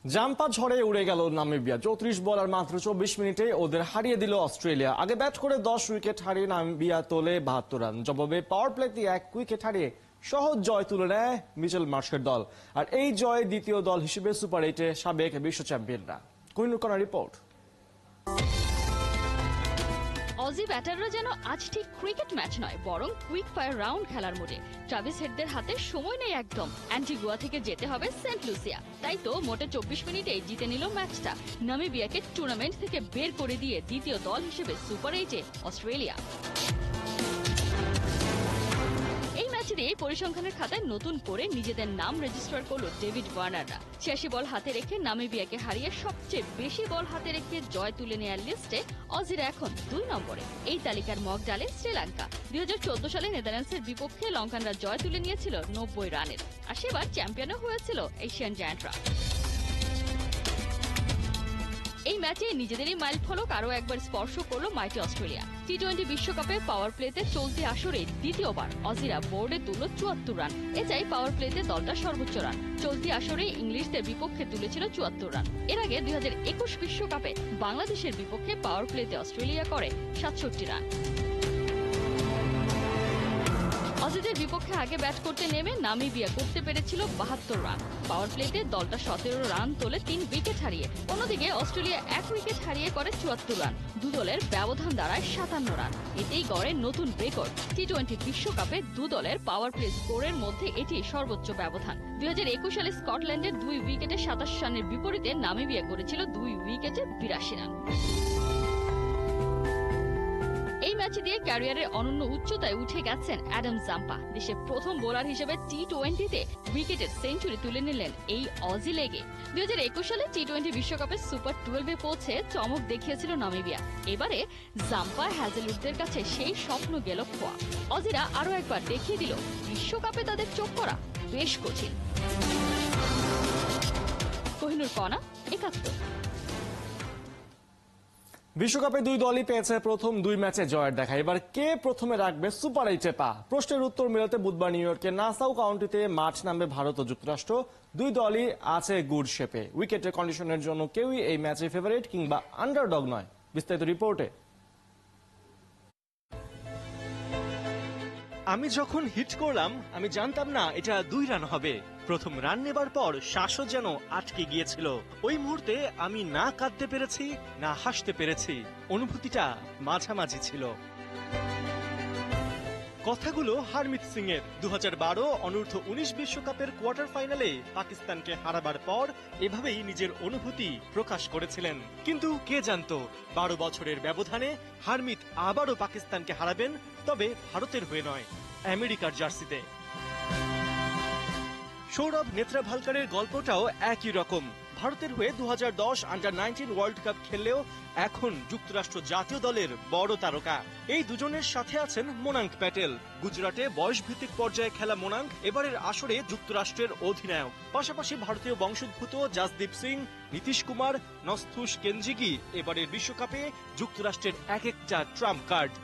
Zampa ঝড়ে উড়ে গেল নামিবিয়া। 34 বল আর মাত্র 24 মিনিটে ওদের হারিয়ে দিল অস্ট্রেলিয়া। আগে ব্যাট করে 10 উইকেট হারিয়ে নামিবিয়া তোলে 72 রান। জবাবে পাওয়ার প্লেতে 1 উইকেট হারিয়ে সহজ জয় তুলে নেয় মিচেল মার্শের দল। আর এই জয়ে দ্বিতীয় দল হিসেবে সুপার 8-এ সাবেক বিশ্ব চ্যাম্পিয়নরা। কোহিনুর কণার রিপোর্ট। অজি ব্যাটাররা যেন আজ ঠিক ক্রিকেট ম্যাচ নয়, বরং কুইক ফায়ার রাউন্ড খেলার মোডে। ট্রাভিস হেডদের হাতে সময় নেই একদম। অ্যান্টিগুয়া থেকে যেতে হবে সেন্ট লুসিয়া, তাই তো মোটে 24 মিনিটেই জিতে নিল ম্যাচটা। নামিবিয়াকে টুর্নামেন্ট থেকে বের করে দিয়ে দ্বিতীয় দল হিসেবে সুপার 8-এ অস্ট্রেলিয়া। এই ম্যাচ দিয়ে পরিসংখ্যানের খাতায় নতুন করে নিজেদের নাম রেজিস্টার করলো ডেভিড ওয়ার্নাররা। 86 বল হাতে রেখে নামিবিয়াকে হারিয়ে সবচেয়ে বেশি বল হাতে রেখে জয় তুলে নেওয়ার লিস্টে অজিরা এখন 2 নম্বরে। এই তালিকার মগ ডালে শ্রীলঙ্কা। 2014 সালে নেদারল্যান্ডসের বিপক্ষে লঙ্কানরা জয় তুলে নিয়েছিল 90 রানের, আর সেবার চ্যাম্পিয়নও হয়েছিল এশিয়ান জায়ান্টরা। এই ম্যাচে নিজেদেরই মাইল ফলক আরও একবার স্পর্শ করলো মাইটি অস্ট্রেলিয়া। টি-20 বিশ্বকাপে পাওয়ার প্লেতে চলতি আসরে দ্বিতীয়বার অজিরা বোর্ডে তুলল 74 রান। এটাই পাওয়ার প্লেতে দলটা সর্বোচ্চ রান। চলতি আসরে ইংলিশদের বিপক্ষে তুলেছিল 74 রান। এর আগে 2021 বিশ্বকাপে বাংলাদেশের বিপক্ষে পাওয়ার প্লেতে অস্ট্রেলিয়া করে 67 রান। অজিদের বিপক্ষে আগে ব্যাট করতে নেমে নামিবিয়া করতে পেরেছিল 72 রান। পাওয়ার প্লেতে দলটা 17 রান তোলে 3 উইকেট হারিয়ে। অন্যদিকে অস্ট্রেলিয়া 1 উইকেট হারিয়ে করে 74 রান। দু দলের ব্যবধান দাঁড়ায় 57 রান। এতেই গড়ে নতুন রেকর্ড। টি-20 বিশ্বকাপে দু দলের পাওয়ার প্লে স্কোরের মধ্যে এটি সর্বোচ্চ ব্যবধান। 2021 সালে স্কটল্যান্ডের 2 উইকেটে 27 রানের বিপরীতে নামিবিয়া করেছিল 2 উইকেটে 82 রান। এই ম্যাচ দিয়ে ক্যারিয়ারের অনন্য উচ্চতায় উঠে গেছেন অ্যাডাম জাম্পা। দেশের প্রথম বোলার হিসেবে টি-20-তে উইকেটের সেঞ্চুরি তুলে নিলেন এই অজি লেগে। 2021 সালে টি-20 বিশ্বকাপে সুপার 12-এ পৌঁছে চমক দেখিয়েছিল নামিবিয়া। এবারে জাম্পা হ্যাজেলউডদের কাছে সেই স্বপ্ন গেল খোয়া। অজিরা আরও একবার দেখিয়ে দিল বিশ্বকাপে তাদের চোখ করা বেশ কঠিন। কোহিনুর কণা, 71। বিশ্বকাপে দুই দলই পেয়েছে প্রথম 2 ম্যাচে জয়ের দেখা। এবার কে প্রথমে রাখবে সুপার 8-এ পা? প্রশ্নের উত্তর মেলাতে বুধবার নিউ ইয়র্কের নাসাউ কাউন্টিতে মাঠ নামবে ভারত ও যুক্তরাষ্ট্র। দুই দলই আছে গুড শেপে। উইকেটের কন্ডিশনের জন্য কেউই এই ম্যাচে ফেভারিট কিংবা আন্ডারডগ নয়। বিস্তারিত রিপোর্টে। আমি যখন হিট করলাম আমি জানতাম না এটা 2 রান হবে। প্রথম রান নেবার পর শ্বাসও যেন আটকে গিয়েছিল। ওই মুহূর্তে আমি না কাঁদতে পেরেছি না হাসতে পেরেছি। অনুভূতিটা মাঝামাঝি ছিল। কথাগুলো হারমিত সিং এর। 2012 অনূর্ধ্ব 19 বিশ্বকাপের কোয়ার্টার ফাইনালে পাকিস্তানকে হারাবার পর এভাবেই নিজের অনুভূতি প্রকাশ করেছিলেন। কিন্তু কে জানতো 12 বছরের ব্যবধানে হারমিত আবারও পাকিস্তানকে হারাবেন, তবে ভারতের হয়ে নয়, আমেরিকার জার্সিতে। সৌরভ নেত্রাভালকারের গল্পটাও একই রকম। ভারতের হয়ে 2010 আন্ডার-19 ওয়ার্ল্ড কাপ খেললেও এখন যুক্তরাষ্ট্র জাতীয় দলের বড় তারকা। এই দুজনের সাথে আছেন মোনাঙ্ক প্যাটেল। গুজরাটে বয়সভিত্তিক পর্যায়ে খেলা মোনাঙ্ক এবারের আসরে যুক্তরাষ্ট্রের অধিনায়ক। পাশাপাশি ভারতীয় বংশোদ্ভূত জাসদীপ সিং, নীতিশ কুমার, নস্থুস কেনজিগি এবারের বিশ্বকাপে যুক্তরাষ্ট্রের এক একটা ট্রাম্প কার্ড।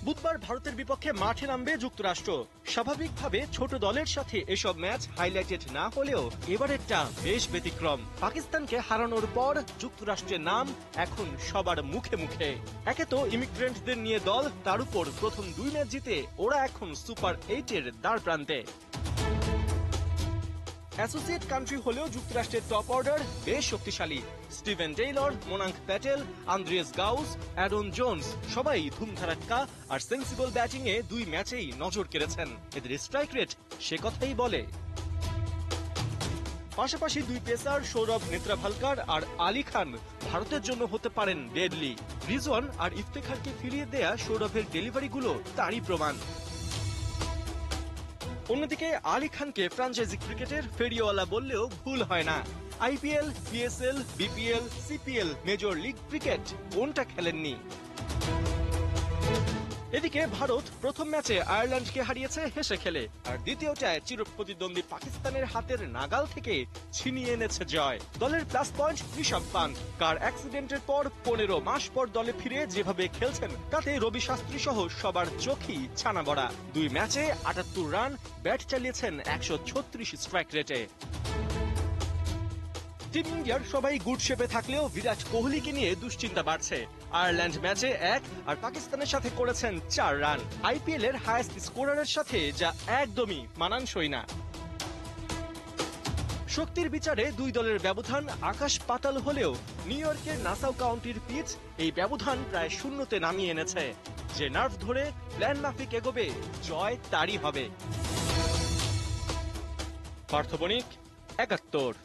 বুধবার ভারতের বিপক্ষে মাঠে নামবে যুক্তরাষ্ট্র। স্বাভাবিকভাবে ছোট দলের সাথে এসব ম্যাচ হাইলাইটেড না হলেও এবারেরটা বেশ ব্যতিক্রম। পাকিস্তানকে হারানোর পর যুক্তরাষ্ট্রের নাম এখন সবার মুখে মুখে। একে তো ইমিগ্রেন্টদের নিয়ে দল, তার উপর প্রথম 2 ম্যাচ জিতে ওরা এখন সুপার 8-এর দ্বার প্রান্তে। অ্যাসোসিয়েট কান্ট্রি হলেও যুক্তরাষ্ট্রের টপ অর্ডার বেশ শক্তিশালী। Steven Taylor, Monank Patel, Andries Gous, Aaron Jones সবাই ধুমধারাক্কা আর সেন্সিবল ব্যাটিং এ 2 ম্যাচেই নজর কেড়েছেন। এদের স্ট্রাইক রেট সে কথাই বলে। পাশাপাশি 2 পেসার সৌরভ নেত্রাভালকার আর আলী খান ভারতের জন্য হতে পারেন ডেডলি। রিজওয়ান আর ইফতেখারকে ফিরিয়ে দেয়া সৌরভের ডেলিভারিগুলো তারই প্রমাণ। অন্যদিকে আলী খানকে ফ্র্যাঞ্চাইজি ক্রিকেটের ফেরিওয়ালা বললেও ভুল হয় না। IPL, PSL, BPL, CPL, major league cricket কোনটা খেলেননি? এদিকে ভারত প্রথম ম্যাচে আয়ারল্যান্ডকে হারিয়েছে হেসে খেলে, আর দ্বিতীয়টায় চিরপ্রতিদ্বন্দ্বী পাকিস্তানের হাতের নাগাল থেকে ছিনিয়ে এনেছে জয়। দলের প্লাস পয়েন্ট ঋষভ পান্ট। কার অ্যাক্সিডেন্টের পর 15 মাস পর দলে ফিরে যেভাবে খেলছেন তাতে রবি শাস্ত্রী সহ সবার চোখই ছানা বড়া। 2 ম্যাচে 78 রান, ব্যাট চালিয়েছেন 136 স্ট্রাইক রেটে। টিম ইন্ডিয়ার সবাই গুড শেপে থাকলেও বিরাট কোহলিকে নিয়ে দুশ্চিন্তা বাড়ছে। আয়ারল্যান্ড ম্যাচে 1 আর পাকিস্তানের সাথে করেছেন 4 রান, আইপিএল এর হাইয়েস্ট স্কোরারের সাথে যা একদমই মানানসই না। শক্তির বিচারে দুই দলের ব্যবধান আকাশ পাতাল হলেও নিউ ইয়র্কের নাসাউ কাউন্টির পিচ এই ব্যবধান প্রায় শূন্যতে নামিয়ে এনেছে। যে নার্ভ ধরে প্ল্যান মাফিক এগোবে, জয় তারই হবে। পার্থ বণিক, ৭১।